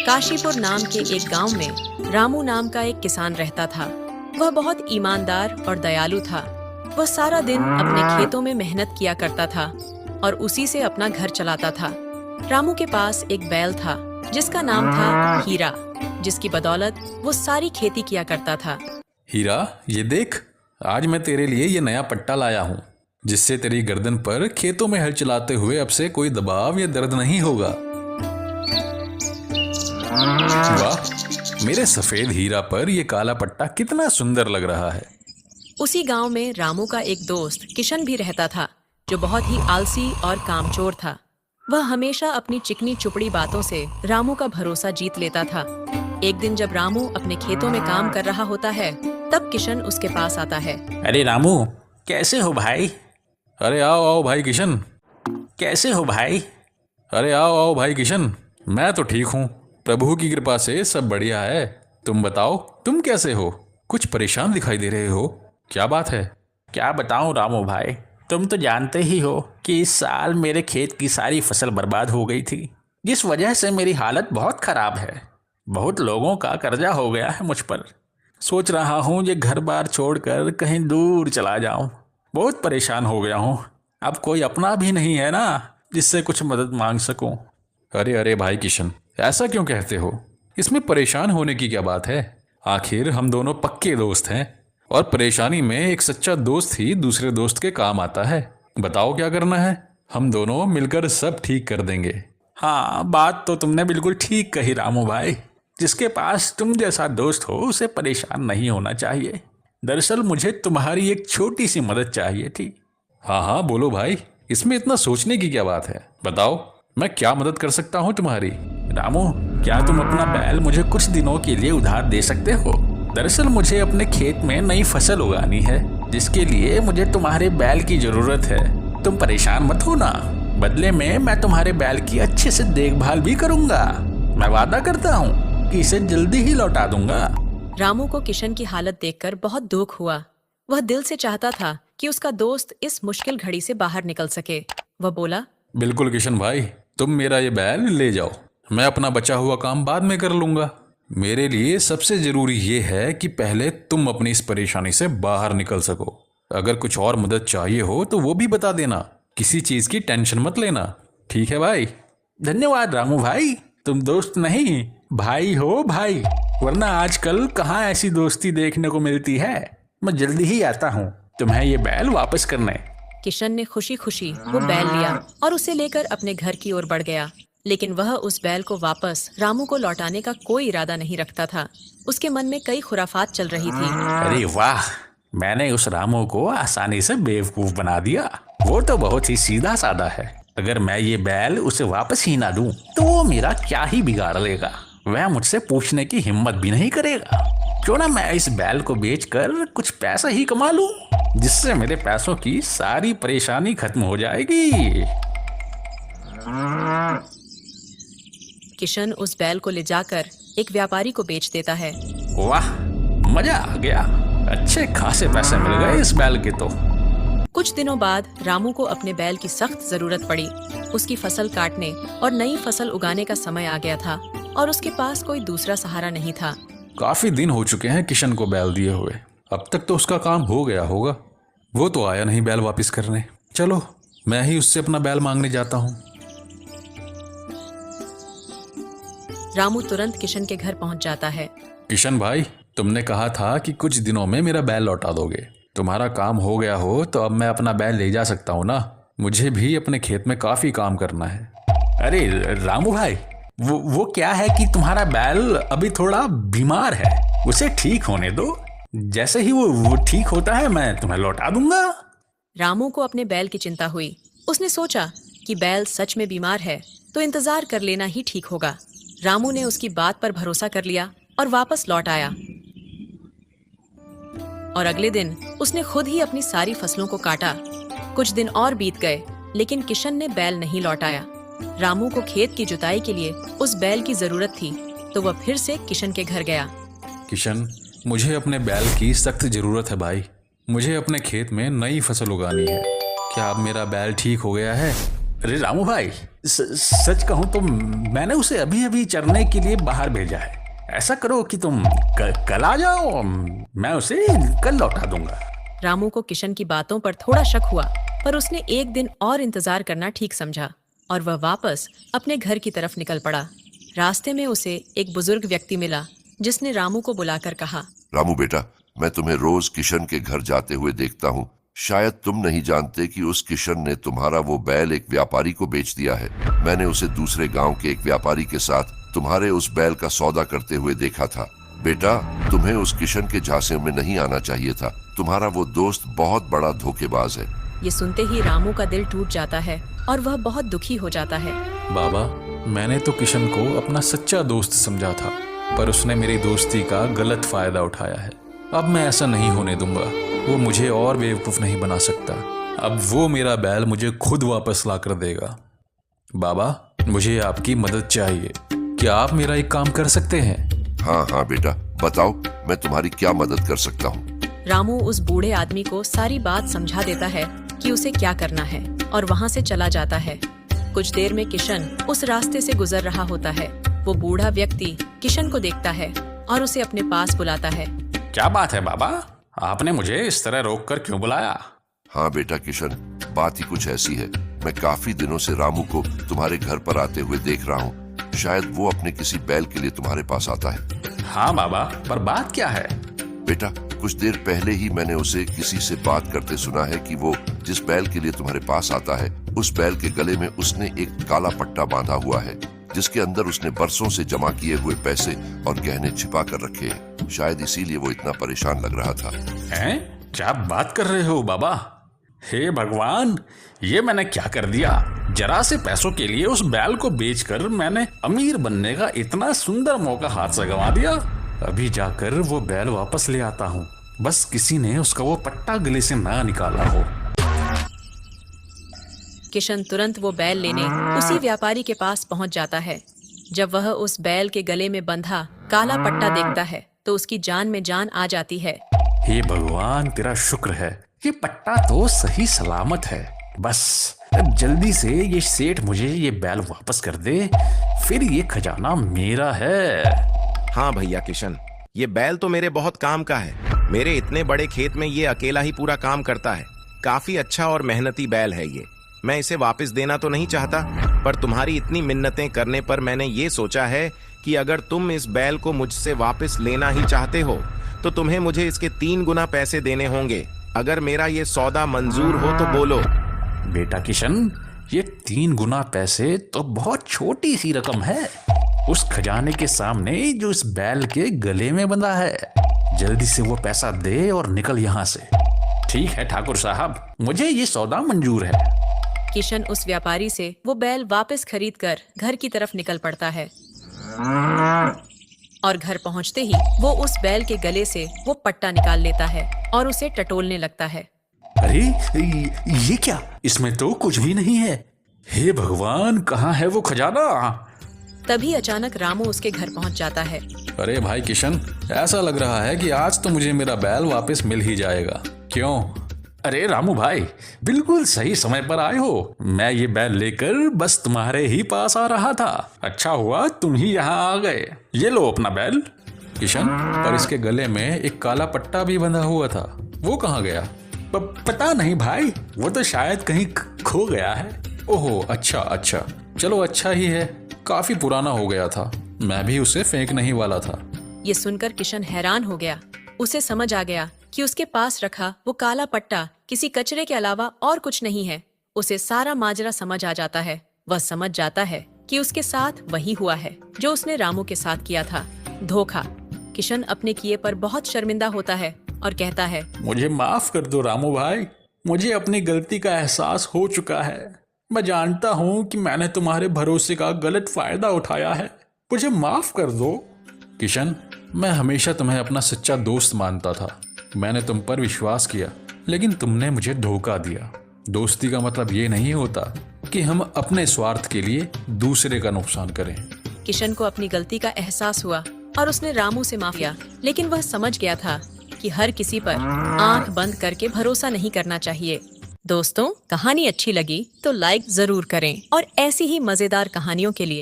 काशीपुर नाम के एक गांव में रामू नाम का एक किसान रहता था। वह बहुत ईमानदार और दयालु था। वह सारा दिन अपने खेतों में मेहनत किया करता था और उसी से अपना घर चलाता था। रामू के पास एक बैल था जिसका नाम था हीरा, जिसकी बदौलत वो सारी खेती किया करता था। हीरा, ये देख, आज मैं तेरे लिए ये नया पट्टा लाया हूँ, जिससे तेरी गर्दन पर खेतों में हल चलाते हुए अब से कोई दबाव या दर्द नहीं होगा। वाह, मेरे सफेद हीरा पर यह काला पट्टा कितना सुंदर लग रहा है। उसी गांव में रामू का एक दोस्त किशन भी रहता था, जो बहुत ही आलसी और कामचोर था। वह हमेशा अपनी चिकनी चुपड़ी बातों से रामू का भरोसा जीत लेता था। एक दिन जब रामू अपने खेतों में काम कर रहा होता है, तब किशन उसके पास आता है। अरे रामू, कैसे हो भाई? अरे आओ आओ भाई किशन। कैसे हो भाई? अरे आओ आओ भाई किशन, मैं तो ठीक हूँ, प्रभु की कृपा से सब बढ़िया है। तुम बताओ, तुम कैसे हो? कुछ परेशान दिखाई दे रहे हो, क्या बात है? क्या बताऊं रामू भाई, तुम तो जानते ही हो कि इस साल मेरे खेत की सारी फसल बर्बाद हो गई थी, जिस वजह से मेरी हालत बहुत खराब है। बहुत लोगों का कर्जा हो गया है मुझ पर। सोच रहा हूँ ये घर बार छोड़कर कहीं दूर चला जाऊं। बहुत परेशान हो गया हूँ। अब कोई अपना भी नहीं है ना जिससे कुछ मदद मांग सकूं। अरे अरे भाई किशन, ऐसा क्यों कहते हो? इसमें परेशान होने की क्या बात है? आखिर हम दोनों पक्के दोस्त हैं और परेशानी में एक सच्चा दोस्त ही दूसरे दोस्त के काम आता है। बताओ क्या करना है, हम दोनों मिलकर सब ठीक कर देंगे। हाँ, बात तो तुमने बिल्कुल ठीक कही रामू भाई। जिसके पास तुम जैसा दोस्त हो उसे परेशान नहीं होना चाहिए। दरअसल मुझे तुम्हारी एक छोटी सी मदद चाहिए थी। हाँ हाँ बोलो भाई, इसमें इतना सोचने की क्या बात है? बताओ, मैं क्या मदद कर सकता हूँ तुम्हारी? रामू, क्या तुम अपना बैल मुझे कुछ दिनों के लिए उधार दे सकते हो? दरअसल मुझे अपने खेत में नई फसल उगानी है, जिसके लिए मुझे तुम्हारे बैल की जरूरत है। तुम परेशान मत होना, बदले में मैं तुम्हारे बैल की अच्छे से देखभाल भी करूंगा। मैं वादा करता हूँ कि इसे जल्दी ही लौटा दूंगा। रामू को किशन की हालत देखकर बहुत दुख हुआ। वह दिल से चाहता था कि उसका दोस्त इस मुश्किल घड़ी से बाहर निकल सके। वह बोला, बिल्कुल किशन भाई, तुम मेरा ये बैल ले जाओ, मैं अपना बचा हुआ काम बाद में कर लूंगा। मेरे लिए सबसे जरूरी ये है कि पहले तुम अपनी इस परेशानी से बाहर निकल सको। अगर कुछ और मदद चाहिए हो तो वो भी बता देना, किसी चीज की टेंशन मत लेना। ठीक है भाई? धन्यवाद रामू भाई, तुम दोस्त नहीं भाई हो भाई, वरना आजकल कहाँ ऐसी दोस्ती देखने को मिलती है। मैं जल्दी ही आता हूँ तुम्हें ये बैल वापस करने। किशन ने खुशी खुशी वो बैल लिया और उसे लेकर अपने घर की ओर बढ़ गया। लेकिन वह उस बैल को वापस रामू को लौटाने का कोई इरादा नहीं रखता था। उसके मन में कई खुराफात चल रही थी। अरे वाह, मैंने उस रामू को आसानी से बेवकूफ बना दिया। वो तो बहुत ही सीधा साधा है। अगर मैं ये बैल उसे वापस ही ना दूं तो वो मेरा क्या ही बिगाड़ लेगा। वह मुझसे पूछने की हिम्मत भी नहीं करेगा। क्यों ना मैं इस बैल को बेचकर कुछ पैसा ही कमा लूं, जिससे मेरे पैसों की सारी परेशानी खत्म हो जाएगी। किशन उस बैल को ले जाकर एक व्यापारी को बेच देता है। वाह, मजा आ गया। अच्छे खासे पैसे मिल गए इस बैल के तो। कुछ दिनों बाद रामू को अपने बैल की सख्त जरूरत पड़ी। उसकी फसल काटने और नई फसल उगाने का समय आ गया था और उसके पास कोई दूसरा सहारा नहीं था। काफी दिन हो चुके हैं किशन को बैल दिए हुए, अब तक तो उसका काम हो गया होगा। वो तो आया नहीं बैल वापस करने। चलो, मैं ही उससे अपना बैल मांगने जाता हूँ। रामू तुरंत किशन के घर पहुंच जाता है। किशन भाई, तुमने कहा था कि कुछ दिनों में मेरा बैल लौटा दोगे। तुम्हारा काम हो गया हो तो अब मैं अपना बैल ले जा सकता हूँ ना? मुझे भी अपने खेत में काफी काम करना है। अरे रामू भाई, वो क्या है कि तुम्हारा बैल अभी थोड़ा बीमार है, उसे ठीक होने दो। जैसे ही वो ठीक होता है मैं तुम्हें लौटा दूंगा। रामू को अपने बैल की चिंता हुई। उसने सोचा कि बैल सच में बीमार है तो इंतजार कर लेना ही ठीक होगा। रामू ने उसकी बात पर भरोसा कर लिया और वापस लौट आया। और अगले दिन उसने खुद ही अपनी सारी फसलों को काटा। कुछ दिन और बीत गए, लेकिन किशन ने बैल नहीं लौटाया। रामू को खेत की जुताई के लिए उस बैल की जरूरत थी, तो वह फिर से किशन के घर गया। किशन, मुझे अपने बैल की सख्त जरूरत है भाई। मुझे अपने खेत में नई फसल उगानी है। क्या अब मेरा बैल ठीक हो गया है? अरे रामू भाई, सच कहूं तो मैंने उसे अभी अभी चरने के लिए बाहर भेजा है। ऐसा करो कि तुम कल आ जाओ, मैं उसे कल लौटा दूंगा। रामू को किशन की बातों पर थोड़ा शक हुआ, पर उसने एक दिन और इंतजार करना ठीक समझा और वह वापस अपने घर की तरफ निकल पड़ा। रास्ते में उसे एक बुजुर्ग व्यक्ति मिला जिसने रामू को बुलाकर कहा, रामू बेटा, मैं तुम्हें रोज किशन के घर जाते हुए देखता हूँ। शायद तुम नहीं जानते कि उस किशन ने तुम्हारा वो बैल एक व्यापारी को बेच दिया है। मैंने उसे दूसरे गांव के एक व्यापारी के साथ तुम्हारे उस बैल का सौदा करते हुए देखा था। बेटा, तुम्हें उस किशन के झांसे में नहीं आना चाहिए था। तुम्हारा वो दोस्त बहुत बड़ा धोखेबाज है। ये सुनते ही रामू का दिल टूट जाता है और वह बहुत दुखी हो जाता है। बाबा, मैंने तो किशन को अपना सच्चा दोस्त समझा था, पर उसने मेरी दोस्ती का गलत फायदा उठाया है। अब मैं ऐसा नहीं होने दूंगा। वो मुझे और बेवकूफ़ नहीं बना सकता। अब वो मेरा बैल मुझे खुद वापस ला कर देगा। बाबा, मुझे आपकी मदद चाहिए। क्या आप मेरा एक काम कर सकते हैं? हाँ हाँ बेटा, बताओ मैं तुम्हारी क्या मदद कर सकता हूँ। रामू उस बूढ़े आदमी को सारी बात समझा देता है कि उसे क्या करना है और वहाँ से चला जाता है। कुछ देर में किशन उस रास्ते से गुजर रहा होता है। वो बूढ़ा व्यक्ति किशन को देखता है और उसे अपने पास बुलाता है। क्या बात है बाबा, आपने मुझे इस तरह रोक कर क्यों बुलाया? हाँ बेटा किशन, बात ही कुछ ऐसी है। मैं काफी दिनों से रामू को तुम्हारे घर पर आते हुए देख रहा हूँ। शायद वो अपने किसी बैल के लिए तुम्हारे पास आता है। हाँ बाबा, पर बात क्या है? बेटा, कुछ देर पहले ही मैंने उसे किसी से बात करते सुना है कि वो जिस बैल के लिए तुम्हारे पास आता है, उस बैल के गले में उसने एक काला पट्टा बांधा हुआ है, जिसके अंदर उसने बरसों से जमा किए हुए पैसे और गहने छिपा कर रखे हैं। शायद इसीलिए वो इतना परेशान लग रहा था। हैं? क्या बात कर रहे हो बाबा? हे भगवान, ये मैंने क्या कर दिया? जरा से पैसों के लिए उस बैल को बेचकर मैंने अमीर बनने का इतना सुंदर मौका हाथ से गंवा दिया। अभी जाकर वो बैल वापस ले आता हूँ। बस किसी ने उसका वो पट्टा गले से ना निकाला हो। किशन तुरंत वो बैल लेने उसी व्यापारी के पास पहुंच जाता है। जब वह उस बैल के गले में बंधा काला पट्टा देखता है तो उसकी जान में जान आ जाती है। हे भगवान, तेरा शुक्र है, ये पट्टा तो सही सलामत है। बस अब जल्दी से ये सेठ मुझे ये बैल वापस कर दे, फिर ये खजाना मेरा है। हाँ भैया किशन, ये बैल तो मेरे बहुत काम का है। मेरे इतने बड़े खेत में ये अकेला ही पूरा काम करता है। काफी अच्छा और मेहनती बैल है ये। मैं इसे वापस देना तो नहीं चाहता, पर तुम्हारी इतनी मिन्नतें करने पर मैंने ये सोचा है कि अगर तुम इस बैल को मुझसे वापस लेना ही चाहते हो तो तुम्हें मुझे इसके 3 गुना पैसे देने होंगे। अगर मेरा ये सौदा मंजूर हो तो बोलो। बेटा किशन, ये 3 गुना पैसे तो बहुत छोटी सी रकम है उस खजाने के सामने जो इस बैल के गले में बंधा है। जल्दी से वो पैसा दे और निकल यहाँ से। ठीक है ठाकुर साहब, मुझे ये सौदा मंजूर है। किशन उस व्यापारी से वो बैल वापस खरीदकर घर की तरफ निकल पड़ता है और घर पहुंचते ही वो उस बैल के गले से वो पट्टा निकाल लेता है और उसे टटोलने लगता है। अरे ये क्या? इसमें तो कुछ भी नहीं है। हे भगवान, कहाँ है वो खजाना? तभी अचानक रामू उसके घर पहुंच जाता है। अरे भाई किशन, ऐसा लग रहा है कि आज तो मुझे मेरा बैल वापस मिल ही जाएगा। क्यों? अरे रामू भाई, बिल्कुल सही समय पर आए हो। मैं ये बैल लेकर बस तुम्हारे ही पास आ रहा था। अच्छा हुआ तुम ही यहाँ आ गए। ये लो अपना बैल। किशन, पर इसके गले में एक काला पट्टा भी बंधा हुआ था, वो कहाँ गया? पता नहीं भाई, वो तो शायद कहीं खो गया है। ओहो, अच्छा, चलो अच्छा ही है। काफी पुराना हो गया था, मैं भी उसे फेंकने ही वाला था। ये सुनकर किशन हैरान हो गया। उसे समझ आ गया कि उसके पास रखा वो काला पट्टा किसी कचरे के अलावा और कुछ नहीं है। उसे सारा माजरा समझ आ जाता है। वह समझ जाता है कि उसके साथ वही हुआ है जो उसने रामू के साथ किया था, धोखा। किशन अपने किए पर बहुत शर्मिंदा होता है और कहता है, मुझे माफ कर दो रामू भाई, मुझे अपनी गलती का एहसास हो चुका है। मैं जानता हूँ कि मैंने तुम्हारे भरोसे का गलत फायदा उठाया है। मुझे माफ कर दो। किशन, मैं हमेशा तुम्हें अपना सच्चा दोस्त मानता था। मैंने तुम पर विश्वास किया, लेकिन तुमने मुझे धोखा दिया। दोस्ती का मतलब ये नहीं होता कि हम अपने स्वार्थ के लिए दूसरे का नुकसान करें। किशन को अपनी गलती का एहसास हुआ और उसने रामू से माफी किया, लेकिन वह समझ गया था कि हर किसी पर आंख बंद करके भरोसा नहीं करना चाहिए। दोस्तों, कहानी अच्छी लगी तो लाइक जरूर करें और ऐसी ही मजेदार कहानियों के लिए